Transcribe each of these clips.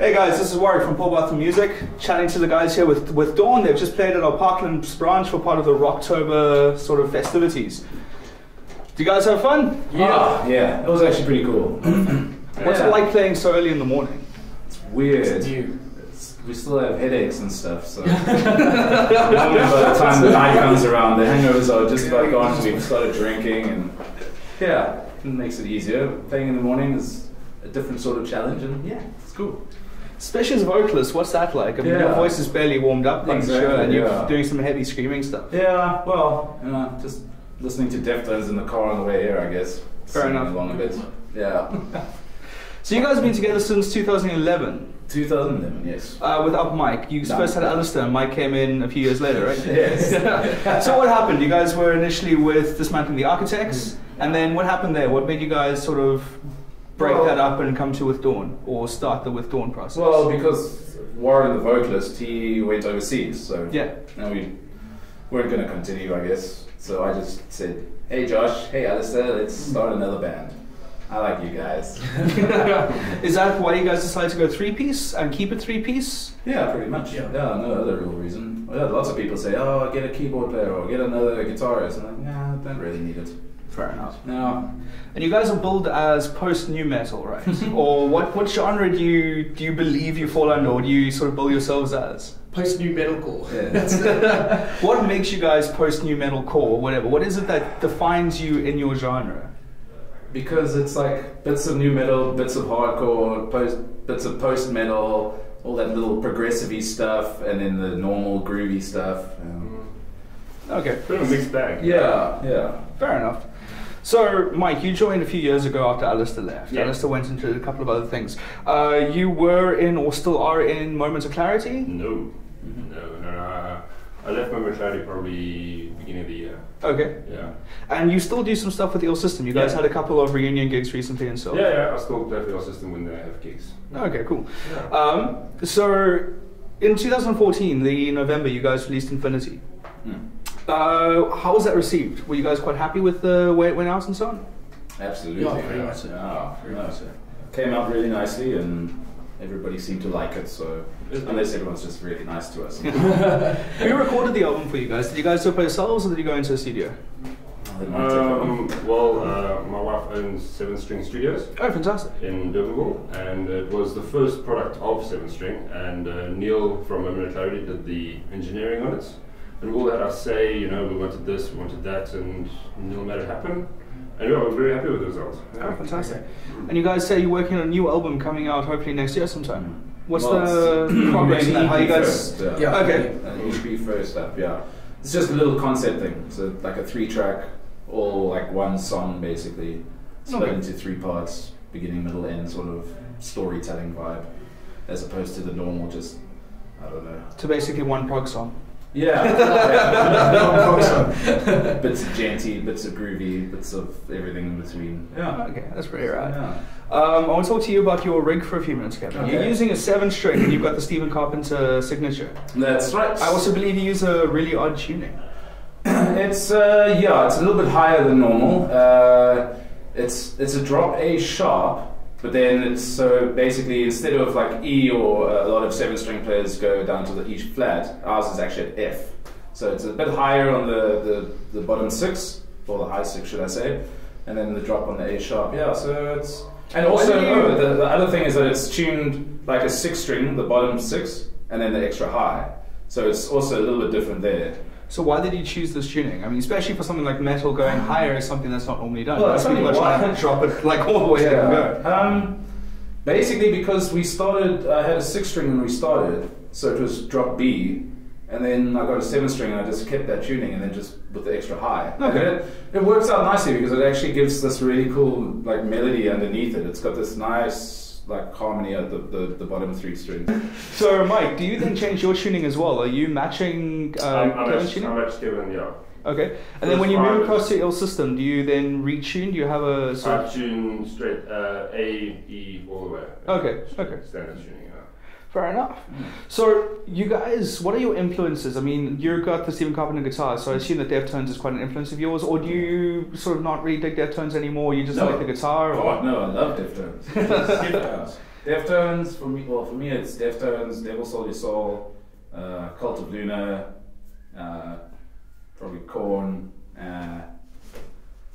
Hey guys, this is Warwick from Paul Bartham Music, chatting to the guys here with Dawn. They've just played at our Parklands branch for part of the Rocktober sort of festivities. Do you guys have fun? Yeah, it was actually pretty cool. What's it like playing so early in the morning? It's weird. It's new. We still have headaches and stuff, so normally by the time the night comes around, the hangovers are just about gone. We've started drinking, and yeah, it makes it easier. Playing in the morning is a different sort of challenge, and yeah, it's cool. Especially as a vocalist, what's that like? I mean, your voice is barely warmed up, I'm sure, and you're doing some heavy screaming stuff. Yeah, well, just listening to Deftones in the car on the way here, I guess. Fair enough. Along a bit. Yeah. So you guys have been together since 2011? 2011, yes. Without Mike. You first had Alistair, and Mike came in a few years later, right? Yes. So what happened? You guys were initially with Dismantling the Architects, and then what happened there? What made you guys sort of break that up and come to With Dawn, or start the With Dawn process? Well, because Warren, the vocalist, he went overseas, so yeah, and we weren't going to continue, I guess. So I just said, hey Josh, hey Alistair, let's start another band. I like you guys. Is that why you guys decided to go three-piece and keep it three-piece? Yeah, pretty much. Yeah, no other real reason. Well, lots of people say, oh, get a keyboard player or get another guitarist. And I'm like, nah, I don't really need it. Fair enough. No. And you guys are billed as post-nu metal, right? Or what genre do you believe you fall under, or do you sort of bill yourselves as? Post-NuMetalCore. Yeah. What makes you guys post-NuMetalCore or whatever? What is it that defines you in your genre? Because it's like bits of nu metal, bits of hardcore, bits of post-metal, all that little progressive-y stuff, and then the normal groovy stuff. Okay. Bit of a mixed bag. Yeah. Fair enough. So, Mike, you joined a few years ago after Alistair left. Yeah. Alistair went into a couple of other things. You were in, or still are in, Moments of Clarity? No. I left Moment of Clarity probably beginning of the year. Okay. Yeah. And you still do some stuff with the Ill System. You guys had a couple of reunion gigs recently and so on. Yeah, I still play for the Ill System when they have gigs. Okay, cool. Yeah. So, in 2014, the November, you guys released Infinity. How was that received? Were you guys quite happy with the way it went out and so on? Absolutely. Yeah, very much so. Very much so. Came out really nicely, and everybody seemed to like it, so unless everyone's just really nice to us. Who recorded the album for you guys? Did you guys do it by yourselves, or did you go into a studio? My wife owns 7 String Studios. Oh, fantastic. In Durbanville, and it was the first product of 7 String, and Neil from Moment of Clarity did the engineering on it. And we all had our say, we wanted this, we wanted that, and Neil made it happen. And yeah, we're very happy with the result. Yeah. Oh, fantastic. And you guys say you're working on a new album coming out hopefully next year sometime. What's Well, the progress in that? How you guys... First, yeah. Okay. EP first up, yeah. It's just a little concept thing. So like a 3-track, all like one song basically, split into 3 parts, beginning, middle, end sort of storytelling vibe, as opposed to the normal just, I don't know. So basically one prog song. Yeah. Bits of janty, bits of groovy, bits of everything in between. Yeah. Okay, that's pretty right. Yeah. I want to talk to you about your rig for a few minutes, Kevin. Okay. You're using a 7-string and you've got the Stephen Carpenter signature. That's right. I also believe you use a really odd tuning. It's it's a little bit higher than normal. It's a drop A sharp, but then it's so basically instead of like E or a lot of 7-string players go down to the E flat, ours is actually at F. So it's a bit higher on the bottom 6, or the high 6 should I say, and then the drop on the A sharp. Yeah, so it's, and also the other thing is that it's tuned like a 6-string, the bottom 6, and then the extra high. So it's also a little bit different there. So why did you choose this tuning? I mean, especially for something like metal, going higher is something that's not normally done. Well, that's pretty much like drop it like all the way down go. Basically, because we started, I had a 6-string when we started, so it was drop B, and then I got a 7-string and I just kept that tuning, and then just with the extra high. Okay. It works out nicely because it actually gives this really cool like melody underneath it. It's got this nice like harmony at the bottom 3 strings. So Mike, do you then change your tuning as well? Are you matching Kevin's tuning? I match Kevin, yeah. Okay. And then when you move across to Ill System, do you then retune? Do you have a sort of... I tune straight A, E, all the way. Okay. Standard tuning, yeah. Fair enough. So, you guys, what are your influences? I mean, you've got the Stephen Carpenter guitar, so I assume that Deftones is quite an influence of yours, or do you sort of not really dig Deftones anymore? You just like the guitar? Or? Oh, no, I love Deftones. Deftones, for me it's Deftones, Devil Soul Your Soul, Cult of Luna, probably Korn,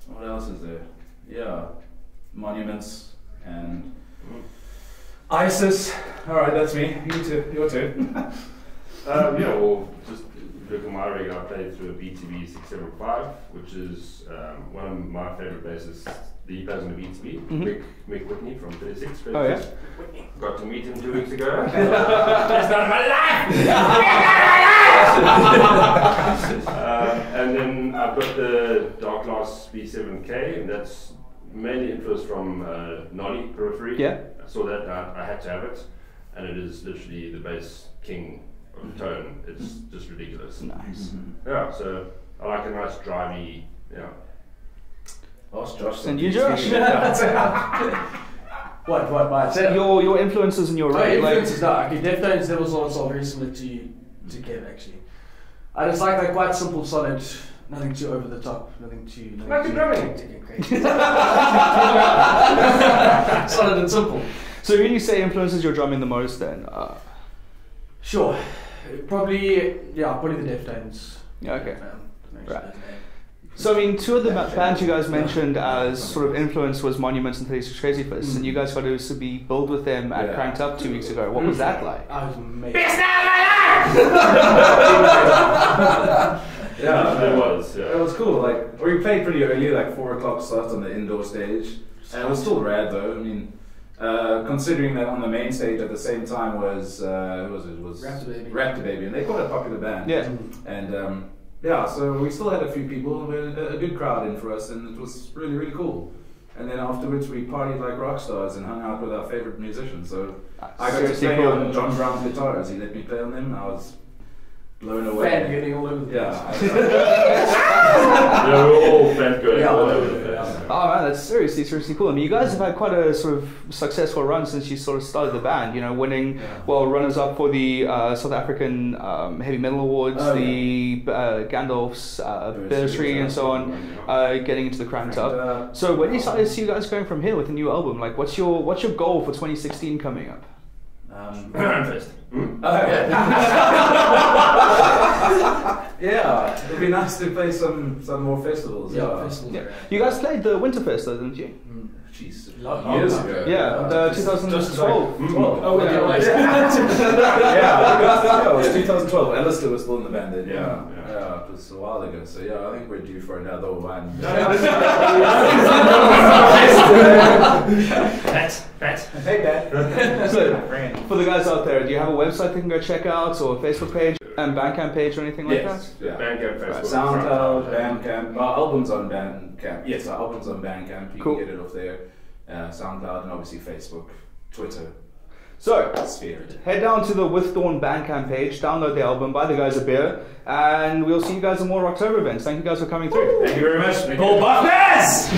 what else is there? Yeah, Monuments, and ISIS. Alright, that's me. You too. Your turn. Yeah, well, just look at my rig. I played through a BTB 675, which is one of my favorite bassists. The plays on the BTB, Mick Whitney from 36. Oh yeah? Got to meet him 2 weeks ago. That's not my life! And then I've got the Dark Glass B7K, and that's mainly influenced from Noddy Periphery. Yeah. I saw that, I had to have it, and it is literally the bass king of tone. It's just ridiculous. Nice. Yeah, so I like a nice drivey, yeah. Ask Josh. And you, Josh? What, my setup? Your influences and your influences, no, okay, Deftones, Devil Soul Soul, very similar to Kev actually. I just like that quite simple, solid, nothing too over the top, nothing too crazy. Solid and simple. So when you say influences your drumming the most then? Sure. Probably the Deftones. Yeah, okay. Right. So I mean, two of the bands you guys mentioned as sort of influence was Monuments and 36 Crazy Fists, and you guys got to be billed with them at Cranked Up 2 weeks ago. What was that like? I was amazing. Yeah, it was. Yeah. It was cool. Like, we played pretty early, like 4 o'clock start on the indoor stage, and it was still rad though. I mean, considering that on the main stage at the same time was Raptor Baby, and they quite a popular band. Yeah. And yeah, so we still had a few people, we had a good crowd in for us, and it was really, really cool. And then afterwards we partied like rock stars and hung out with our favorite musicians. So I got to play on John Brown's guitars. He let me play on them. I was blown away. Fan getting all over the place. Yeah, we were all fan going all over the place. Oh man, that's seriously cool. I mean, you guys have had quite a sort of successful run since you sort of started the band. You know, winning runners up for the South African Heavy Metal Awards, the Gandalf's Bursary, and so on. Getting into the Cranked Up. So where do you see you guys going from here with a new album? Like, what's your goal for 2016 coming up? Yeah, it'd be nice to play some more festivals. Yeah. You guys played the Winterfest though, didn't you? Jeez, years ago. Yeah, 2012. Oh, yeah, it was 2012. Alistair was still in the band then. Yeah, it was a while ago. So yeah, I think we're due for another one. Hey, Dad. So, for the guys out there, do you have a website they can go check out, or a Facebook page, and Bandcamp page, or anything like that? Yeah. Bandcamp, Facebook, SoundCloud, Bandcamp. Our album's on Bandcamp. Yes, our album's on Bandcamp. You can get it off there. SoundCloud, and obviously Facebook, Twitter. So, Sphere. head down to the With Dawn Bandcamp page, download the album, buy the guys a beer, and we'll see you guys at more Rocktober events. Thank you guys for coming through. Thank you very much. Paul Buffness!